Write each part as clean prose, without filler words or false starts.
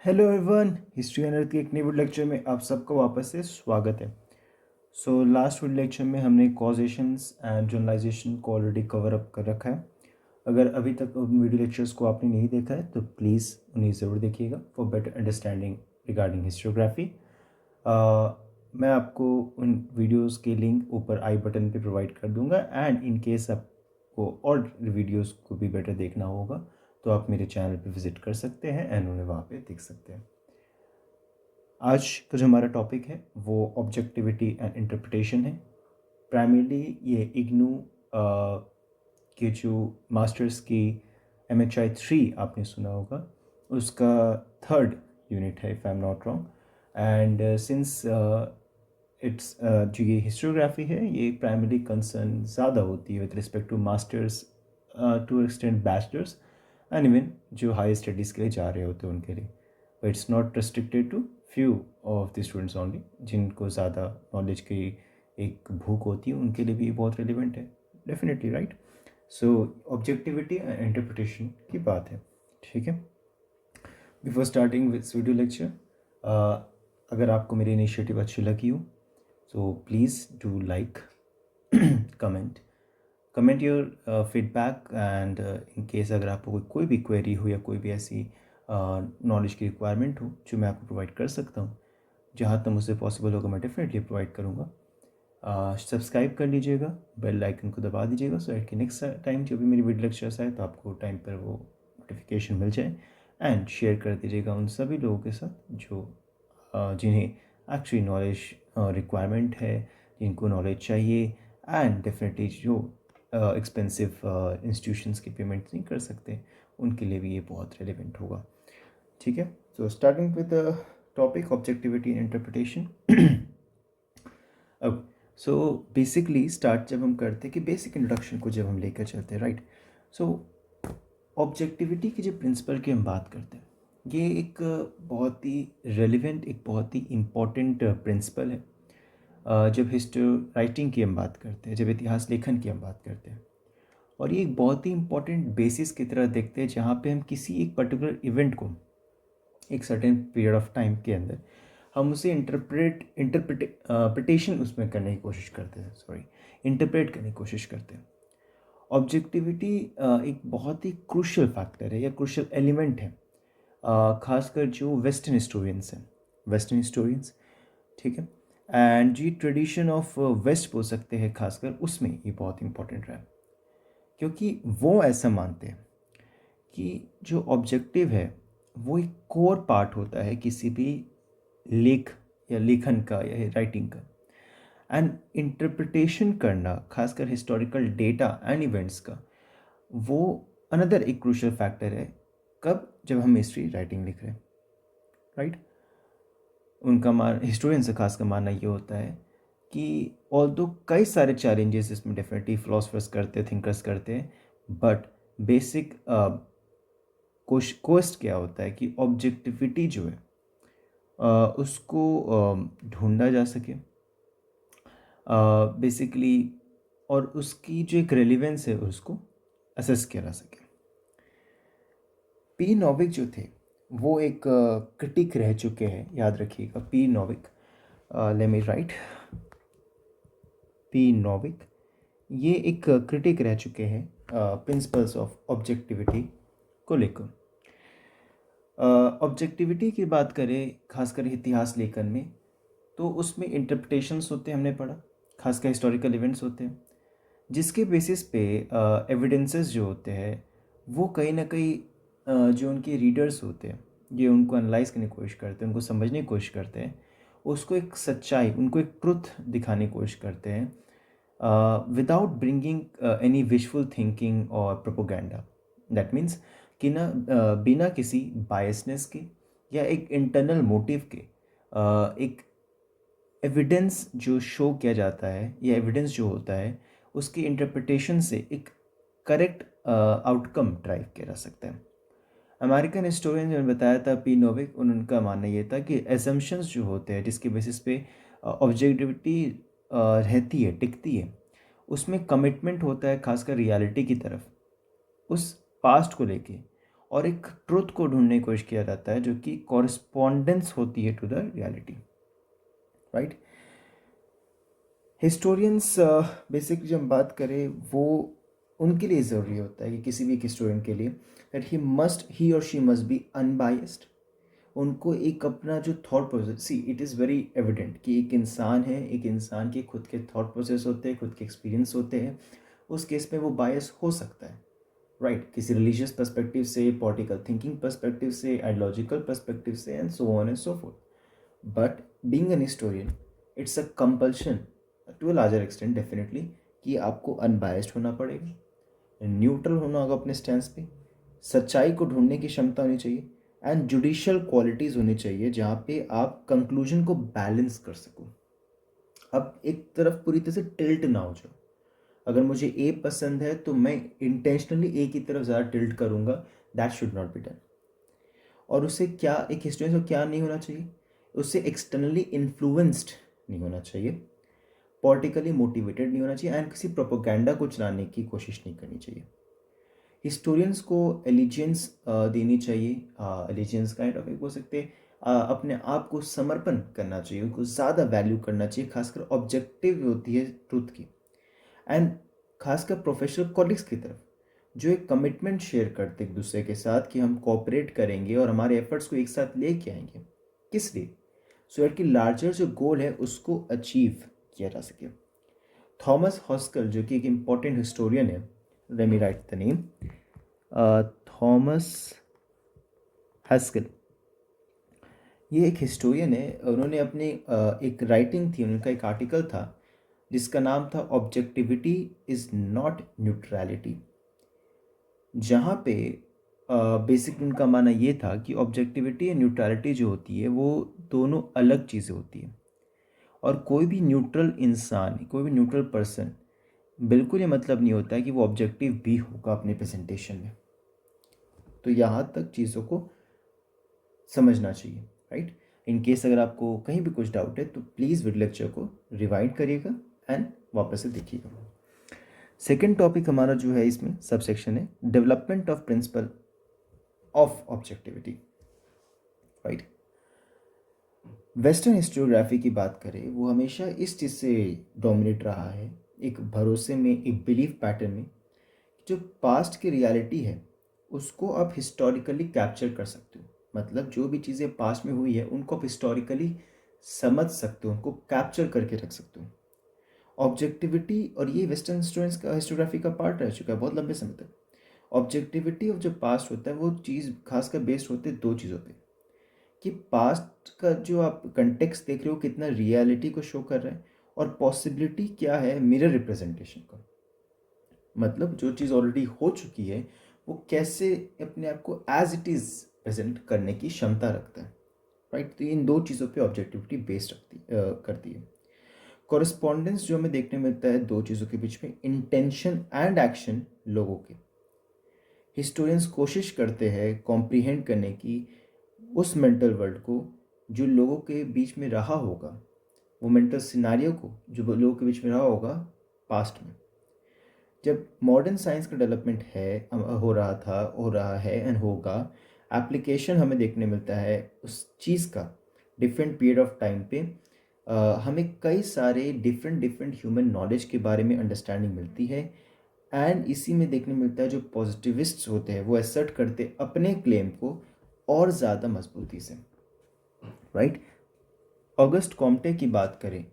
Hello everyone, history and earth के एक नए वीडियो लेक्चर में आप सबका वापस से स्वागत है। लास्ट वीडियो लेक्चर में हमने कॉजेशंस एंड जनरलाइजेशन को ऑलरेडी कवर अप कर रखा है। अगर अभी तक उन वीडियो लेक्चर्स को आपने नहीं देखा है तो प्लीज़ उन्हें ज़रूर देखिएगा for better understanding regarding historiography. मैं आपको उन वीडियोस के लिंक ऊपर आई बटन पे प्रोवाइड कर दूंगा एंड इन केस आपको और वीडियोस को भी बेटर देखना होगा तो आप मेरे चैनल पे विज़िट कर सकते हैं एंड उन्हें वहाँ पे देख सकते हैं। आज का जो हमारा टॉपिक है वो ऑब्जेक्टिविटी एंड इंटरप्रिटेशन है। प्राइमरली ये इग्नू के जो मास्टर्स की MHI 3 आपने सुना होगा उसका थर्ड यूनिट है if I am not wrong. And since it's जो ये हिस्टोग्राफी है ये प्राइमरली कंसर्न ज़्यादा होती है with respect to masters to extend bachelors and even जो हाई स्टडीज़ के लिए जा रहे होते हैं उनके लिए। It's not restricted to few of the students only. जिनको ज़्यादा नॉलेज की एक भूख होती है उनके लिए भी बहुत रिलेवेंट है definitely, right. So objectivity and interpretation की बात है, ठीक है। Before starting with video lecture, अगर आपको मेरी इनिशिएटिव अच्छी लगी हो तो please do like, comment your feedback and in case अगर आपको कोई भी क्वेरी हो या कोई भी ऐसी नॉलेज की रिक्वायरमेंट हो जो मैं आपको प्रोवाइड कर सकता हूँ, जहाँ तक मुझसे पॉसिबल होगा मैं डेफिनेटली प्रोवाइड करूँगा। सब्सक्राइब कर लीजिएगा, बेल आइकन को दबा दीजिएगा सो एट कि नेक्स्ट टाइम जो भी मेरी वीडियो लेक्चर्स आए तो आपको टाइम पर वो नोटिफिकेशन मिल जाए। एंड शेयर कर दीजिएगा उन सभी लोगों के साथ जो जिन्हें एक्चुअली नॉलेज रिक्वायरमेंट है, जिनको नॉलेज चाहिए एंड डेफिनेटली जो एक्सपेंसिव इंस्टीट्यूशंस की पेमेंट नहीं कर सकते उनके लिए भी ये बहुत रेलिवेंट होगा, ठीक है। So starting with the topic objectivity and interpretation. अब सो बेसिकली स्टार्ट जब हम करते हैं कि बेसिक इंट्रोडक्शन को जब हम लेकर चलते हैं, राइट। सो ऑब्जेक्टिविटी की जो प्रिंसिपल की हम बात करते हैं ये एक बहुत ही रेलिवेंट, एक बहुत ही इम्पॉर्टेंट प्रिंसिपल है जब हिस्ट्री राइटिंग की हम बात करते हैं, जब इतिहास लेखन की हम बात करते हैं। और ये एक बहुत ही इम्पॉर्टेंट बेसिस की तरह देखते हैं जहाँ पे हम किसी एक पर्टिकुलर इवेंट को एक सर्टेन पीरियड ऑफ टाइम के अंदर हम उसे इंटरप्रिटेशन उसमें करने की कोशिश करते हैं, इंटरप्रेट करने की कोशिश करते हैं। ऑब्जेक्टिविटी एक बहुत ही क्रूशियल फैक्टर है या क्रूशियल एलिमेंट है, खासकर जो वेस्टर्न हिस्टोरियंस, ठीक है। And the tradition of west बोल सकते हैं, खासकर उसमें ये बहुत इंपॉर्टेंट रहा है क्योंकि वो ऐसा मानते हैं कि जो ऑब्जेक्टिव है वो एक कोर पार्ट होता है किसी भी लेख या लेखन का या राइटिंग का। एंड इंटरप्रिटेशन करना, खासकर हिस्टोरिकल डेटा एंड इवेंट्स का, वो अनदर एक क्रूशियल फैक्टर है कब, जब हम हिस्ट्री राइटिंग लिख रहे हैं, राइट। उनका हिस्टोरियन से खासकर मानना ये होता है कि ऑल्दो कई सारे चैलेंजेस इसमें डेफिनेटली फिलोसफर्स करते हैं, थिंकर्स करते हैं, बट बेसिक कोस्ट क्या होता है कि ऑब्जेक्टिविटी जो है उसको ढूंढा जा सके बेसिकली, और उसकी जो एक रेलिवेंस है उसको असेस किया जा सके। पी नॉविक जो थे वो एक क्रिटिक रह चुके हैं, याद रखिएगा। P Novick, let me write, P Novick ये एक क्रिटिक रह चुके हैं प्रिंसिपल्स ऑफ ऑब्जेक्टिविटी को लेकर। ऑब्जेक्टिविटी की बात करें खासकर इतिहास लेखन में तो उसमें इंटरप्रिटेशंस होते हैं, हमने पढ़ा, खासकर हिस्टोरिकल इवेंट्स होते हैं जिसके बेसिस पे एविडेंसेस जो होते हैं वो कहीं ना कहीं जो उनके रीडर्स होते हैं ये उनको एनालाइज करने की कोशिश करते हैं, उनको समझने की कोशिश करते हैं, उसको एक सच्चाई, उनको एक ट्रुथ दिखाने की कोशिश करते हैं without bringing any wishful thinking और प्रोपोगेंडा। दैट मीन्स कि ना बिना किसी बायसनेस के या एक इंटरनल मोटिव के एक एविडेंस जो शो किया जाता है या एविडेंस जो होता है उसकी इंटरप्रिटेशन से एक करेक्ट आउटकम ड्राइव किया जा सकता है। अमेरिकन हिस्टोरियन जो बताया था पी नोविक, उनका मानना ये था कि एजम्पशंस जो होते हैं जिसके बेसिस पे ऑब्जेक्टिविटी रहती है, टिकती है, उसमें कमिटमेंट होता है खासकर रियलिटी की तरफ, उस पास्ट को लेके, और एक ट्रुथ को ढूंढने की कोशिश किया जाता है जो कि कॉरस्पॉन्डेंस होती है to the reality, right. Historians basically जब हम बात करें वो उनके लिए ज़रूरी होता है कि किसी भी एक हिस्टोरियन के लिए दैट ही और शी मस्ट बी अनबायस्ड। उनको एक अपना जो thought process, see it is very evident कि एक इंसान है, एक इंसान के खुद के थॉट प्रोसेस होते हैं, खुद के एक्सपीरियंस होते हैं, उस केस में वो बायस हो सकता है, राइट। किसी रिलीजियस पर्सपेक्टिव से, पॉलिटिकल थिंकिंग पर्सपेक्टिव से, आइडियोलॉजिकल पर्सपेक्टिव से, and so on and so forth. But being an historian, it's a compulsion to a larger extent definitely कि आपको अनबायस्ड होना पड़ेगा, न्यूट्रल होना होगा अपने स्टैंड पे, सच्चाई को ढूंढने की क्षमता होनी चाहिए, एंड जुडिशियल क्वालिटीज़ होनी चाहिए जहाँ पे आप कंक्लूजन को बैलेंस कर सको। अब एक तरफ पूरी तरह से टिल्ट ना हो जाओ। अगर मुझे ए पसंद है तो मैं इंटेंशनली ए की तरफ ज़्यादा टिल्ट करूँगा, that should not be done. और उससे क्या, एक हिस्टोरियन को क्या नहीं होना चाहिए, उससे एक्सटर्नली इन्फ्लुएंस्ड नहीं होना चाहिए, पॉलिटिकली मोटिवेटेड नहीं होना चाहिए, एंड किसी प्रोपोगेंडा को चलाने की कोशिश नहीं करनी चाहिए। हिस्टोरियंस को एलिजियंस देनी चाहिए, एलिजियंस काइंड ऑफ एक बोल सकते हैं, अपने आप को समर्पण करना चाहिए, उनको ज़्यादा वैल्यू करना चाहिए, खासकर ऑब्जेक्टिव होती है ट्रूथ की, एंड खासकर प्रोफेशनल कॉलिग्स की तरफ जो एक कमिटमेंट शेयर करते एक दूसरे के साथ कि हम कोऑपरेट करेंगे और हमारे एफर्ट्स को एक साथ लेके आएंगे, किस लिए, सो दैट कि लार्जर जो गोल है उसको अचीव किया जा सके। थॉमस हॉस्कल जो कि एक इम्पॉर्टेंट हिस्टोरियन है, let me write the name, Thomas Haskell, ये एक हिस्टोरियन है। उन्होंने अपनी एक राइटिंग थी, उनका एक आर्टिकल था जिसका नाम था ऑब्जेक्टिविटी इज़ नॉट न्यूट्रलिटी, जहाँ पे बेसिक उनका मानना ये था कि ऑब्जेक्टिविटी और न्यूट्रलिटी जो होती है वो दोनों अलग चीज़ें होती हैं, और कोई भी न्यूट्रल इंसान, कोई भी न्यूट्रल पर्सन, बिल्कुल ये मतलब नहीं होता है कि वो ऑब्जेक्टिव भी होगा अपने प्रेजेंटेशन में। तो यहाँ तक चीज़ों को समझना चाहिए, राइट। इन केस अगर आपको कहीं भी कुछ डाउट है तो प्लीज़ वीडियो लेक्चर को रिवाइंड करिएगा एंड वापस से देखिएगा। सेकेंड टॉपिक हमारा जो है इसमें सब सेक्शन है development of principle of objectivity, right. Western historiography की बात करें, वो हमेशा इस चीज़ से डोमिनेट रहा है, एक भरोसे में, एक बिलीफ पैटर्न में, जो पास्ट की रियलिटी है उसको आप हिस्टोरिकली कैप्चर कर सकते हो। मतलब जो भी चीज़ें पास्ट में हुई है उनको आप हिस्टोरिकली समझ सकते हो, उनको कैप्चर करके रख सकते हो। ऑब्जेक्टिविटी, और ये वेस्टर्न स्टूडेंट्स का हिस्टोग्राफी का पार्ट रह चुका है बहुत लंबे समय तक। ऑब्जेक्टिविटी ऑफ जो पास्ट होता है वो चीज़ खासकर बेस्ड होते हैं दो चीज़ों पे, कि पास्ट का जो आप कंटेक्स्ट देख रहे हो कितना रियलिटी को शो कर रहा है, और पॉसिबिलिटी क्या है मिरर रिप्रेजेंटेशन का। मतलब जो चीज़ ऑलरेडी हो चुकी है वो कैसे अपने आप को एज इट इज़ प्रेजेंट करने की क्षमता रखता है, राइट। तो इन दो चीज़ों पे ऑब्जेक्टिविटी बेस्ड करती है। कॉरेस्पॉन्डेंस जो हमें देखने मिलता है दो चीज़ों के बीच में, इंटेंशन एंड एक्शन लोगों के। हिस्टोरियंस कोशिश करते हैं कॉम्प्रीहेंड करने की उस मेंटल वर्ल्ड को जो लोगों के बीच में रहा होगा, वो मेंटल सिनारियो को जो लोगों के बीच में रहा होगा पास्ट में। जब मॉडर्न साइंस का डेवलपमेंट हो रहा है एंड होगा, एप्लीकेशन हमें देखने मिलता है उस चीज़ का डिफरेंट पीरियड ऑफ टाइम पे, हमें कई सारे डिफरेंट ह्यूमन नॉलेज के बारे में अंडरस्टैंडिंग मिलती है, एंड इसी में देखने मिलता है जो पॉजिटिविस्ट्स होते हैं वो एसर्ट करते अपने क्लेम को और ज़्यादा मजबूती से, राइट। ऑगस्ट कॉम्टे की बात करें,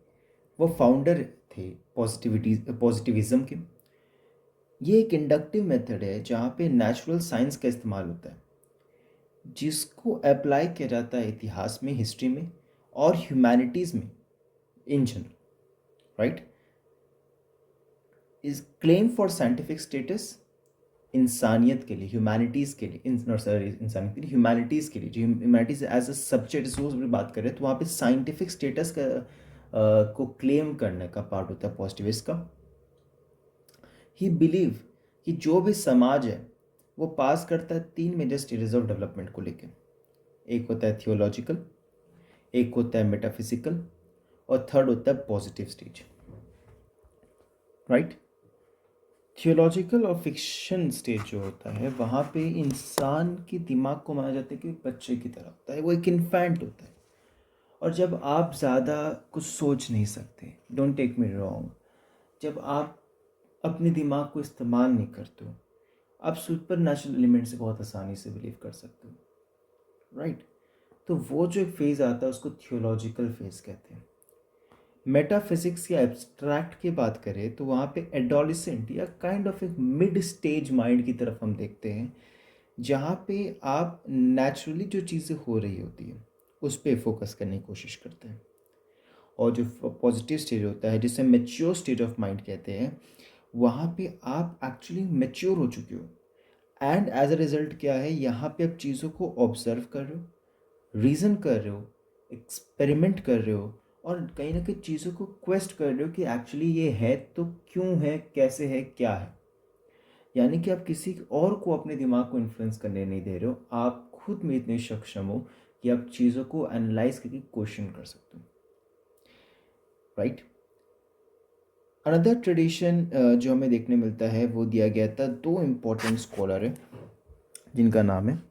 वो फाउंडर थे पॉजिटिविज्म के। ये एक इंडक्टिव मेथड है जहाँ पे नेचुरल साइंस का इस्तेमाल होता है, जिसको अप्लाई किया जाता है इतिहास में, हिस्ट्री में और ह्यूमैनिटीज़ में in general, right. Is claim for scientific status इंसानियत के लिए, ह्यूमैनिटीज़ के लिए, इंसानियत के लिए, ह्यूमैनिटीज़ के लिए, जो humanities as a subject resource में बात करें तो वहाँ पे साइंटिफिक स्टेटस का को क्लेम करने का पार्ट होता है पॉजिटिविस्ट का। ही बिलीव कि जो भी समाज है वो पास करता है तीन मेजर स्टेजेस ऑफ डेवलपमेंट को लेके। एक होता है थियोलॉजिकल, एक होता है मेटाफिजिकल, और थर्ड होता है पॉजिटिव स्टेज, राइट। थियोलॉजिकल और फिक्शन स्टेज जो होता है वहाँ पे इंसान के दिमाग को माना जाता है कि बच्चे की तरह होता है, वो एक इन्फेंट होता है। और जब आप ज़्यादा कुछ सोच नहीं सकते, डोंट टेक मी रॉन्ग, जब आप अपने दिमाग को इस्तेमाल नहीं करते हो, आप सुपर नेचुरल एलिमेंट से बहुत आसानी से बिलीव कर सकते हो, राइट। तो वो जो एक फेज़ आता है उसको थियोलॉजिकल फेज़ कहते हैं। मेटाफिजिक्स या एब्स्ट्रैक्ट की बात करें तो वहाँ पे एडोलिसेंट या काइंड ऑफ एक मिड स्टेज माइंड की तरफ हम देखते हैं, जहाँ पे आप नेचुरली जो चीज़ें हो रही होती है उस पर फोकस करने की कोशिश करते हैं। और जो पॉजिटिव स्टेज होता है जिसे मेच्योर स्टेज ऑफ माइंड कहते हैं, वहाँ पे आप एक्चुअली मेच्योर हो चुके हो। एंड एज अ रिजल्ट क्या है, यहाँ पे आप चीज़ों को ऑब्जर्व कर रहे हो, रीज़न कर रहे हो, एक्सपेरिमेंट कर रहे हो, और कहीं ना कहीं चीज़ों को क्वेस्ट कर रहे हो कि एक्चुअली ये है तो क्यों है, कैसे है, क्या है। यानी कि आप किसी और को अपने दिमाग को इन्फ्लुएंस करने नहीं दे रहे हो, आप खुद में इतने सक्षम हो कि आप चीज़ों को एनालाइज करके क्वेश्चन कर सकते हो, राइट। अनदर ट्रेडिशन जो हमें देखने मिलता है वो दिया गया था दो इम्पोर्टेंट स्कॉलर है जिनका नाम है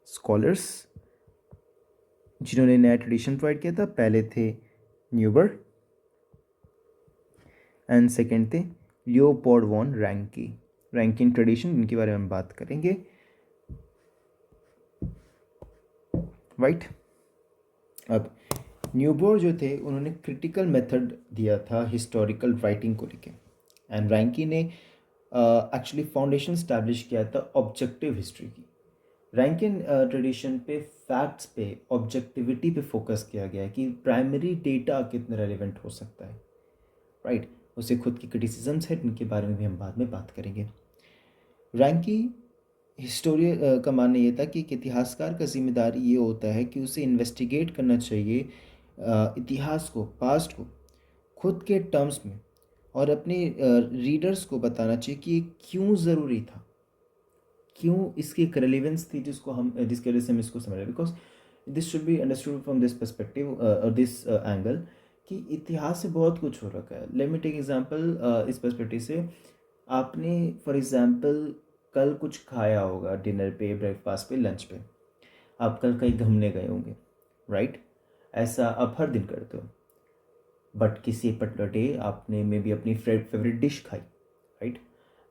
स्कॉलर्स, जिन्होंने नया ट्रेडिशन प्रोवाइड किया था। पहले थे न्यूबर एंड सेकंड थे लियोपोल्ड वॉन रैंकी। रैंकिन ट्रेडिशन, इनके बारे में हम बात करेंगे, राइट। अब न्यूबोर जो थे उन्होंने क्रिटिकल मेथड दिया था हिस्टोरिकल राइटिंग को लेके, एंड रैंकी ने एक्चुअली फाउंडेशन स्टैब्लिश किया था ऑब्जेक्टिव हिस्ट्री की। रैंकिन ट्रेडिशन पे फैक्ट्स पे ऑब्जेक्टिविटी पे फोकस किया गया है कि प्राइमरी डेटा कितना रेलिवेंट हो सकता है, राइट। उसे खुद की क्रिटिसिजम्स है जिनके बारे में भी हम बाद में बात करेंगे। रैंकी हिस्टोरियन का मानना ये था कि एक इतिहासकार का जिम्मेदारी ये होता है कि उसे इन्वेस्टिगेट करना चाहिए इतिहास को, पास्ट को, खुद के टर्म्स में, और अपने रीडर्स को बताना चाहिए कि ये क्यों ज़रूरी था, क्यों इसकी एक रेलिवेंस थी जिसकी वजह से हम इसको समझ रहे हैं। Because this should be understood from this perspective और दिस एंगल कि इतिहास से बहुत कुछ हो रखा है। लेट मी टेक एग्जांपल इस पर्सपेक्टिव से। आपने फॉर एग्जांपल कल कुछ खाया होगा, डिनर पे, ब्रेकफास्ट पे, लंच पे, आप कल कहीं घूमने गए होंगे, राइट। ऐसा आप हर दिन करते हो, बट किसी पर्टिकुलर डे आपने मे बी अपनी फेवरेट डिश खाई, राइट।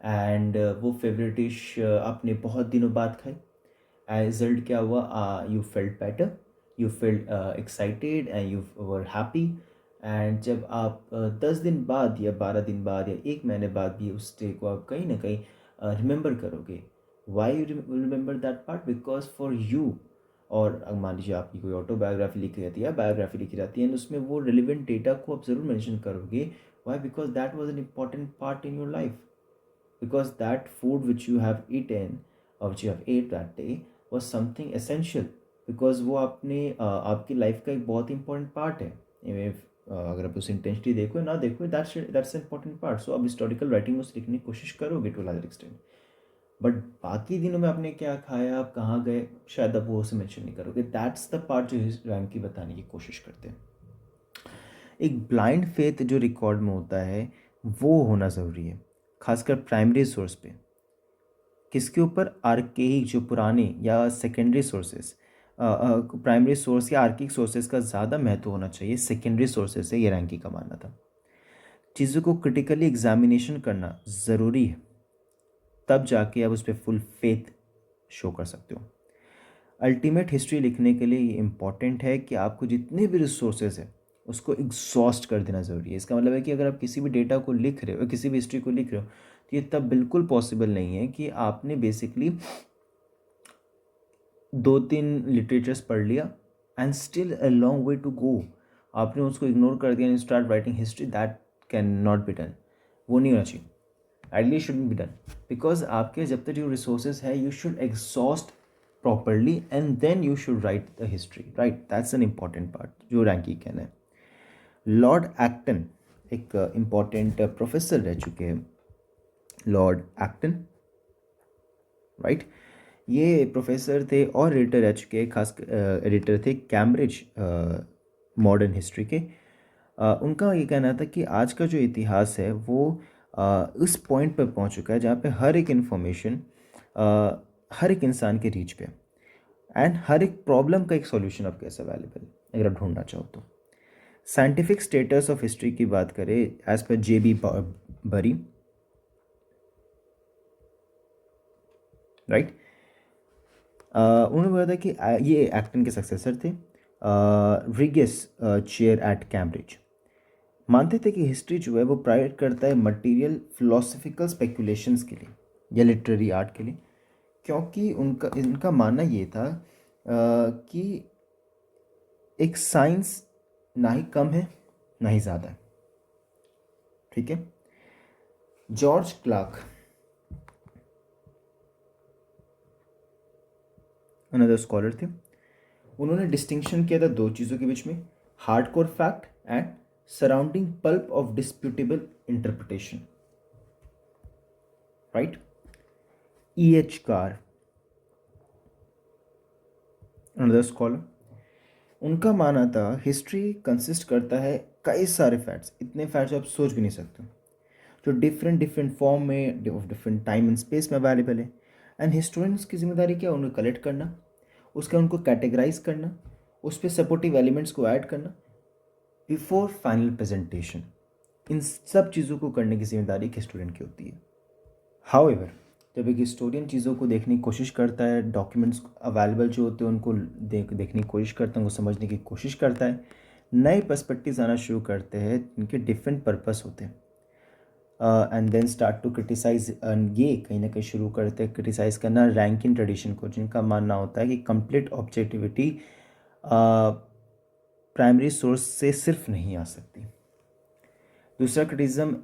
एंड वो फेवरेट डिश आपने बहुत दिनों बाद खाई। एज रिजल्ट क्या हुआ, you felt better, you felt excited and you were happy. And जब आप 10 दिन बाद या 12 दिन बाद या 1 महीने बाद भी उस डे को आप कहीं ना कहीं रिमेंबर करोगे, why you remember that part, because for you. और मान लीजिए आपकी कोई ऑटोबायोग्राफी लिखी जाती है, बायोग्राफी लिखी जाती है, एंड उसमें वो रिलेवेंट डेटा को आप ज़रूर मेंशन करोगे। Why? Because that was an important part in your life, because that food which you have eaten or which you have ate that day was something essential, because वो आपने आपकी life का एक बहुत इंपॉर्टेंट पार्ट है। अगर आप उस इंटेंशनली देखो ना देखो, दैट्स इंपॉर्टेंट पार्ट। सो आप हिस्टोरिकल राइटिंग में उसे लिखने की कोशिश करोगे टू लार्ज एक्सटेंट, बट बाकी दिनों में आपने क्या खाया, आप कहाँ गए, शायद आप वो उसे मेंशन नहीं करोगे। दैट्स द पार्ट जो रैंक की बताने की कोशिश करते हैं। एक ब्लाइंड फेथ जो रिकॉर्ड में होता है वो होना ज़रूरी है, खासकर प्राइमरी सोर्स पे। किसके ऊपर? आर्केइक, जो पुराने या सेकेंडरी सोर्सेज। प्राइमरी सोर्स या आर्किक सोर्सेज का ज़्यादा महत्व होना चाहिए सेकेंडरी सोर्सेज से, ये रैंकी का मानना था। चीज़ों को क्रिटिकली एग्जामिनेशन करना ज़रूरी है, तब जाके आप उस पर फुल फेथ शो कर सकते हो। अल्टीमेट हिस्ट्री लिखने के लिए ये इम्पॉर्टेंट है कि आपको जितने भी रिसोर्सेज है उसको एग्जॉस्ट कर देना ज़रूरी है। इसका मतलब है कि अगर आप किसी भी डेटा को लिख रहे हो, किसी भी हिस्ट्री को लिख रहे हो, तो ये तब बिल्कुल पॉसिबल नहीं है कि आपने बेसिकली 2-3 लिटरेचर्स पढ़ लिया and still a long way to go, आपने उसको इग्नोर कर दिया and start writing history. That can not be done, वो नहीं होना चाहिए। Ideally shouldn't be done, because आपके जब तक जो रिसोर्सेज है you should exhaust properly and then you should write the history, right? That's an important part जो रैंकी कहना है। लॉर्ड एक्टन एक इम्पॉर्टेंट प्रोफेसर रह चुके हैं, लॉर्ड एक्टन, राइट। ये प्रोफेसर थे और एडिटर रह चुके हैं, खास एडिटर थे कैम्ब्रिज मॉडर्न हिस्ट्री के। उनका ये कहना था कि आज का जो इतिहास है वो उस पॉइंट पर पहुंच चुका है जहाँ पे हर एक इन्फॉर्मेशन हर एक इंसान के रीच पे, एंड हर एक प्रॉब्लम का एक सॉल्यूशन अब कैसे अवेलेबल है अगर आप ढूंढना चाहो तो। साइंटिफिक स्टेटस ऑफ हिस्ट्री की बात करें एज पर JB बरी, राइट, उन्होंने बोला था कि ये एक्टन के सक्सेसर थे, रिगियस चेयर एट कैम्ब्रिज। मानते थे कि हिस्ट्री जो है वो प्रोवाइड करता है मटेरियल फिलोसफिकल स्पेकुलेशंस के लिए या लिटरेरी आर्ट के लिए, क्योंकि इनका मानना ये था कि एक साइंस ना ही कम है ना ही ज़्यादा है, ठीक है। जॉर्ज क्लार्क अनदर स्कॉलर थे, उन्होंने डिस्टिंक्शन किया था दो चीज़ों के बीच में, hardcore fact and surrounding pulp of disputable interpretation, right. EH Carr another scholar, उनका मानना था हिस्ट्री कंसिस्ट करता है कई सारे फैक्ट्स, इतने फैक्ट्स आप सोच भी नहीं सकते, जो डिफरेंट डिफरेंट फॉर्म में डिफरेंट टाइम एंड स्पेस में अवेलेबल है। एंड हिस्टोरियंस की जिम्मेदारी क्या है, उनको कलेक्ट करना, उसका उनको कैटेगराइज करना, उस पर सपोर्टिव एलिमेंट्स को ऐड करना बिफोर फाइनल प्रेजेंटेशन। इन सब चीज़ों को करने की जिम्मेदारी एक हिस्टोरियन की होती है। हाउएवर, जब एक हिस्टोरियन चीज़ों को देखने की कोशिश करता है, डॉक्यूमेंट्स अवेलेबल जो होते हैं उनको देखने की कोशिश करता है, उनको समझने की कोशिश करता है, नए पर्सपेक्टिव्स आना शुरू करते हैं, इनके डिफरेंट पर्पस होते हैं, and then start to criticise. ये कहीं ना कहीं शुरू करते हैं क्रिटिसाइज़ करना रैंकिंग ट्रेडिशन को, जिनका मानना होता है कि कंप्लीट ऑब्जेक्टिविटी प्राइमरी सोर्स से सिर्फ नहीं आ सकती। दूसरा क्रिटिज्म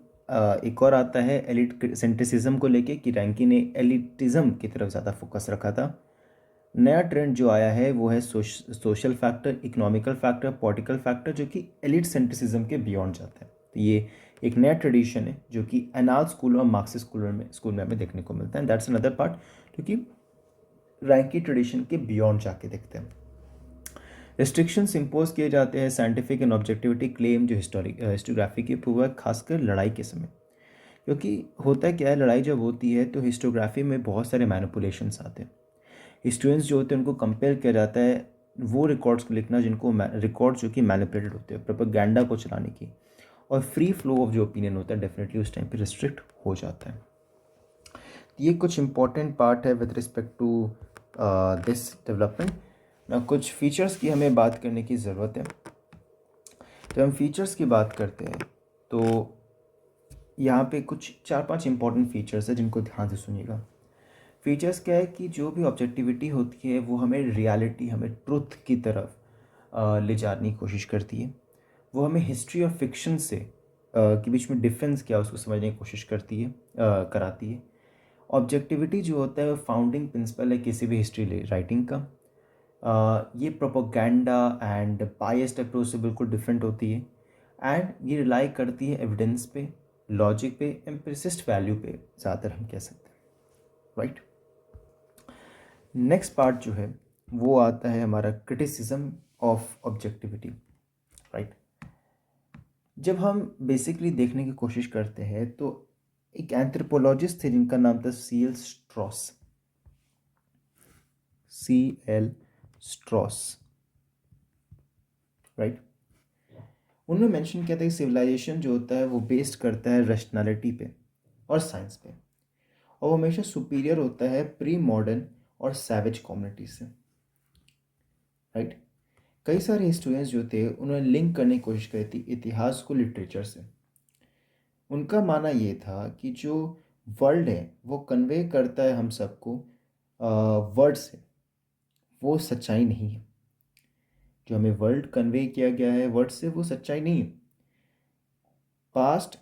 एक और आता है एलिट सेंट्रिसिज्म को लेके, कि रैंकी ने एलिटिज्म की तरफ ज़्यादा फोकस रखा था। नया ट्रेंड जो आया है वो है social factor, economical factor, political factor, जो कि एलिट सेंट्रिसिज्म के बियॉन्ड जाता है। तो ये एक नया ट्रेडिशन है जो कि एनाल स्कूल और मार्क्सिस्ट स्कूल में हमें देखने को मिलता है। दैट्स अनदर पार्ट जो कि रैंकी ट्रेडिशन के बियॉन्ड जाके देखते हैं। रिस्ट्रिक्शंस इम्पोज किए जाते हैं साइंटिफिक एंड ऑब्जेक्टिविटी क्लेम जो हिस्टोग्राफी की अप्रूव है, खासकर लड़ाई के समय। क्योंकि होता है क्या है, लड़ाई जब होती है तो हिस्टोग्राफी में बहुत सारे मैनिपुलेशंस आते हैं। हिस्टोरियंस जो होते हैं उनको कंपेयर किया जाता है वो रिकॉर्ड्स को लिखना जिनको रिकॉर्ड्स जो कि मैनिपुलेटेड होते हैं प्रोपेगेंडा को चलाने की, और फ्री फ्लो ऑफ जो ओपिनियन होता है डेफिनेटली उस टाइम पे रिस्ट्रिक्ट हो जाता है। ये कुछ इंपॉर्टेंट पार्ट है with respect to this development. ना कुछ फीचर्स की हमें बात करने की ज़रूरत है। जब हम फीचर्स की बात करते हैं तो यहाँ पे कुछ 4-5 इंपॉर्टेंट फीचर्स है जिनको ध्यान से सुनिएगा। फीचर्स क्या है कि जो भी ऑब्जेक्टिविटी होती है वो हमें रियलिटी, हमें ट्रुथ की तरफ ले जाने की कोशिश करती है। वो हमें हिस्ट्री और फिक्शन से के बीच में डिफरेंस क्या है उसको समझने की कोशिश करती है, कराती है। ऑब्जेक्टिविटी जो होता है वो फाउंडिंग प्रिंसिपल है किसी भी हिस्ट्री राइटिंग का। ये प्रोपोगेंडा एंड बायस्ड अप्रोच से बिल्कुल डिफरेंट होती है, एंड ये रिलाई करती है एविडेंस पे, लॉजिक पे, एम्पिरिसिस्ट वैल्यू पे ज़्यादातर हम कह सकते हैं, राइट। नेक्स्ट पार्ट जो है वो आता है हमारा क्रिटिसिज्म ऑफ ऑब्जेक्टिविटी, राइट। जब हम बेसिकली देखने की कोशिश करते हैं तो एक एंथ्रोपोलॉजिस्ट थे जिनका नाम था CL Strauss, CL Strauss, right. उन्होंने मेंशन किया था कि सिविलाइजेशन जो होता है वो बेस्ड करता है रैशनैलिटी पे और साइंस पे, और वो हमेशा सुपीरियर होता है प्री मॉडर्न और सैवेज कम्युनिटी से, राइट। कई सारे हिस्टोरियंस जो थे उन्होंने लिंक करने की कोशिश करी थी इतिहास को लिटरेचर से। उनका मानना ये था कि जो वर्ल्ड है वो कन्वे करता है हम सबको वर्ड से, वो सच्चाई नहीं है। जो हमें वर्ल्ड कन्वे किया गया है वर्ड से वो सच्चाई नहीं है। पास्ट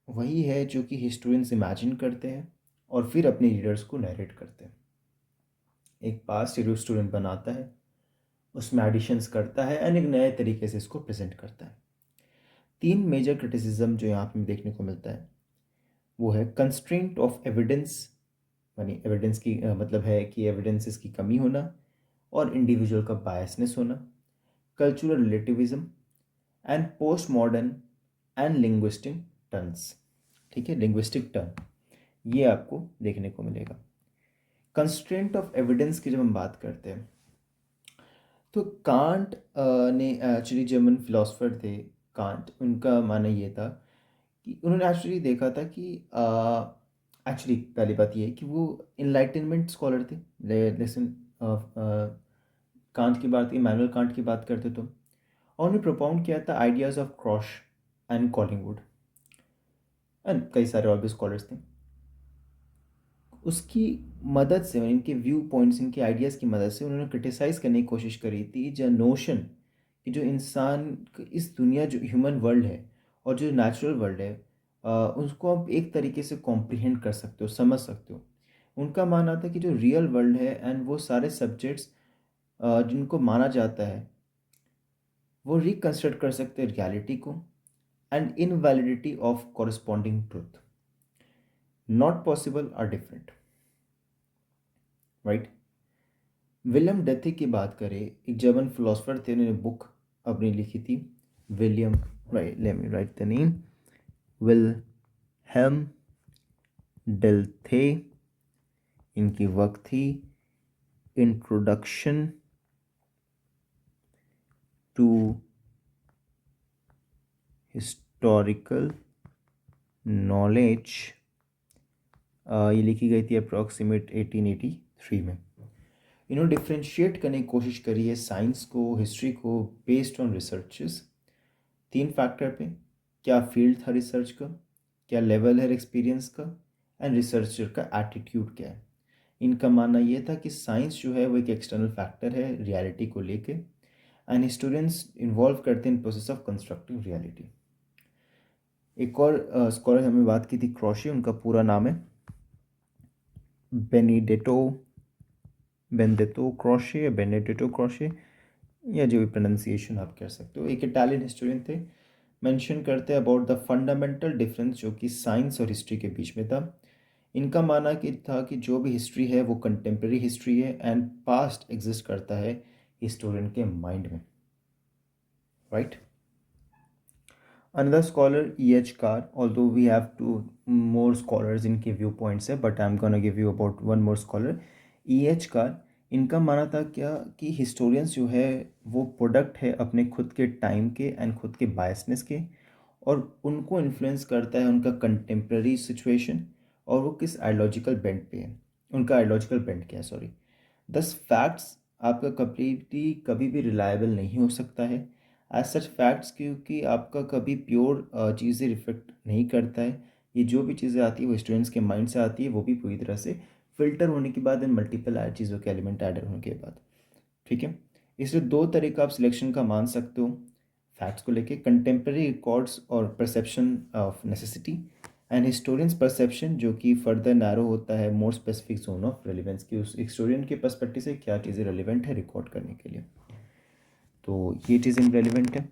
वही है जो कि हिस्टोरियंस इमेजिन करते हैं और फिर अपने रीडर्स को नरेट करते हैं। एक पास्ट हिस्टोरियन बनाता है, उसमें एडिशंस करता है एंड एक नए तरीके से इसको प्रेजेंट करता है। 3 मेजर क्रिटिसिज्म जो यहाँ पे देखने को मिलता है वो है कंस्ट्रेंट ऑफ एविडेंस, यानी एविडेंस की मतलब है कि एविडेंसेस की कमी होना और इंडिविजुअल का बायसनेस होना, cultural relativism and post modern and linguistic turns, ठीक है, लिंग्विस्टिक टर्म, ये आपको देखने को मिलेगा। कंस्ट्रेंट ऑफ एविडेंस की जब हम बात करते हैं तो कांट ने एक्चुअली जर्मन फिलोसफर थे कांट, उनका मानना ये था कि उन्होंने एक्चुअली देखा था कि एक्चुअली पहली बात ये है कि वो इनलाइटनमेंट स्कॉलर थे। लेसन कांट की बात, इमैनुअल कांट की बात करते तो, और उन्होंने प्रोपाउंड किया था ideas of quash and Collingwood and कई सारे और भी स्कॉलर्स थे। उसकी मदद से, इनके व्यू पॉइंट्स, इनके आइडियाज़ की मदद से उन्होंने क्रिटिसाइज़ करने की कोशिश करी थी जो नोशन कि जो इंसान, इस दुनिया, जो ह्यूमन वर्ल्ड है और जो नेचुरल वर्ल्ड है, उसको आप एक तरीके से कॉम्प्रिहेंड कर सकते हो, समझ सकते हो। उनका मानना था कि जो रियल वर्ल्ड है एंड वो सारे सब्जेक्ट्स जिनको माना जाता है वो रिकंस्ट्रक्ट कर सकते हैं रियलिटी को and invalidity of corresponding truth, not possible are different, right. William डेथे की बात करें, एक जर्मन फिलोसफर थे, उन्होंने बुक अपनी लिखी थी, William, right, let me write the name, Wilhelm डेथे। इनकी वर्क थी इंट्रोडक्शन टू हिस्टोरिकल नॉलेज, ये लिखी गई थी अप्रॉक्सीमेट 1883 में। इन्होंने डिफ्रेंशिएट करने की कोशिश करी है साइंस को, हिस्ट्री को, बेस्ड ऑन रिसर्चेस 3 फैक्टर पे। क्या फील्ड था रिसर्च का, क्या लेवल है एक्सपीरियंस का, एंड रिसर्चर का एटीट्यूड क्या है। इनका मानना ये था कि साइंस जो है वो एक एक्सटर्नल फैक्टर है रियलिटी को लेके, एंड हिस्टोरियंस इन्वॉल्व करते हैं in process of constructive reality. एक और स्कॉलर हमने बात की थी क्रॉशे, उनका पूरा नाम है बेनेडिक्टो क्रॉशे या बेनेडिक्टो क्रॉशे, या जो भी प्रोनाउंसिएशन आप कर सकते हो। एक इटालियन हिस्टोरियन थे। मेंशन करते हैं अबाउट द फंडामेंटल डिफरेंस जो कि साइंस और हिस्ट्री के बीच में था। इनका मानना कि था कि जो भी हिस्ट्री है वो कंटेम्प्रेरी हिस्ट्री है एंड पास्ट एग्जिस्ट करता है हिस्टोरियन के माइंड में, right. Another scholar, E.H. Carr, although we have two more scholars इनके व्यू पॉइंट्स है, but I am gonna give you about one more scholar, E.H. Carr। इनका मानना था क्या कि हिस्टोरियंस जो है वो प्रोडक्ट है अपने खुद के टाइम के एंड खुद के बायसनेस के, और उनको इन्फ्लुएंस करता है उनका कंटेम्प्रेरी सिचुएशन और वो किस आइडियोलॉजिकल बेंट पे है, उनका आइडियोलॉजिकल बेंट क्या है, सॉरी। दस फैक्ट्स आपका कम्प्लीटली कभी भी रिलायबल नहीं हो सकता है एज सच फैक्ट्स, क्योंकि आपका कभी प्योर चीज़ें रिफ्लेक्ट नहीं करता है। ये जो भी चीज़ें आती है वो स्टूडेंट्स के माइंड से आती है, वो भी पूरी तरह से फिल्टर होने के बाद एंड मल्टीपल चीज़ों के एलिमेंट ऐड होने के बाद, ठीक है। इसलिए 2 तरीका आप सिलेक्शन का मान सकते हो फैक्ट्स को लेके, कंटेम्प्रेरी रिकॉर्ड्स और perception of necessity, and historians perception जो कि फर्दर नैरो होता है more specific zone of relevance की, उस हिस्टोरियन के पर्सपेक्टिव से क्या चीज़ें रेलिवेंट है रिकॉर्ड करने के लिए। तो ये चीज़ें रेलिवेंट है।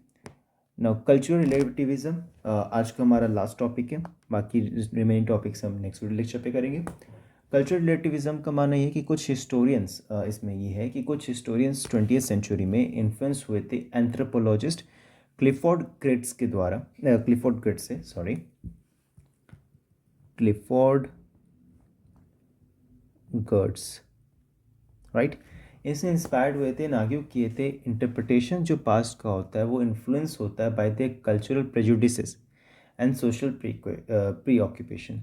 नाउ कल्चरल रिलेटिविज्म आज का हमारा लास्ट टॉपिक है, बाकी रिमेनिंग टॉपिक्स हम नेक्स्ट वीडियो लेक्चर पे करेंगे। कल्चरल रिलेटिविज्म का मानना ये है कि कुछ हिस्टोरियंस, इसमें ये है कि कुछ हिस्टोरियंस 20th सेंचुरी में इन्फ्लुएंस हुए थे एंथ्रोपोलॉजिस्ट क्लिफोर्ड ग्रिट्स के द्वारा, क्लिफोर्ड ग्रिट्स से, सॉरी, क्लिफोर्ड गर्ट्स, राइट। इससे इंस्पायर्ड हुए थे, नार्ग्यू किए थे इंटरप्रिटेशन जो पास्ट का होता है वो इन्फ्लुएंस होता है by the cultural prejudices and social pre occupation.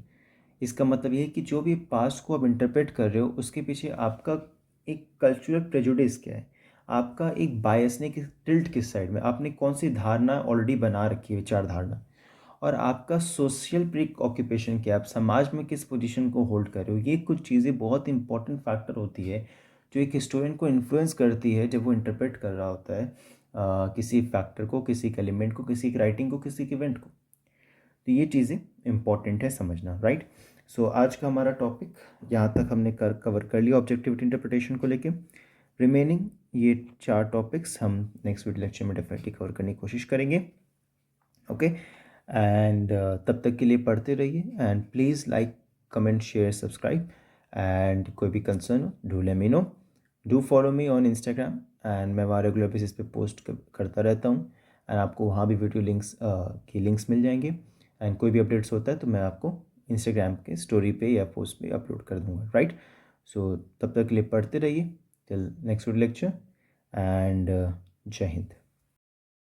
इसका मतलब ये है कि जो भी पास्ट को आप इंटरप्रेट कर रहे हो उसके पीछे आपका एक कल्चरल प्रेजुडिस क्या है, आपका एक बायस ने, कि टिल्ट किस साइड में, आपने कौन सी धारणा ऑलरेडी बना रखी है, विचार धारणा, और आपका सोशल प्री ऑक्यूपेशन क्या, आप समाज में किस पोजीशन को होल्ड कर रहे हो। ये कुछ चीज़ें बहुत इंपॉर्टेंट फैक्टर होती है जो एक हिस्टोरियन को इन्फ्लुएंस करती है जब वो इंटरप्रेट कर रहा होता है किसी फैक्टर को, किसी एलिमेंट को, किसी राइटिंग को, किसी इवेंट को। तो ये चीज़ें इंपॉर्टेंट है समझना, राइट। सो आज का हमारा टॉपिक यहाँ तक हमने कवर कर लिया ऑब्जेक्टिविटी इंटरप्रिटेशन को लेके। रिमेनिंग ये 4 टॉपिक्स हम नेक्स्ट वीडियो लेक्चर में डेफिनेटली कवर करने की कोशिश करेंगे, ओके। एंड तब तक के लिए पढ़ते रहिए and please like, comment, share, subscribe, and कोई भी कंसर्न हो do let me know, do follow me on Instagram, and मैं वहाँ रेगुलर बेसिस पे पोस्ट करता रहता हूँ, एंड आपको वहाँ भी वीडियो लिंक्स की लिंक्स मिल जाएंगे, एंड कोई भी अपडेट्स होता है तो मैं आपको इंस्टाग्राम के स्टोरी पे या पोस्ट पे अपलोड कर दूंगा, राइट। सो तब तक के लिए पढ़ते रहिए टिल नेक्स्ट लेक्चर, एंड जय हिंद।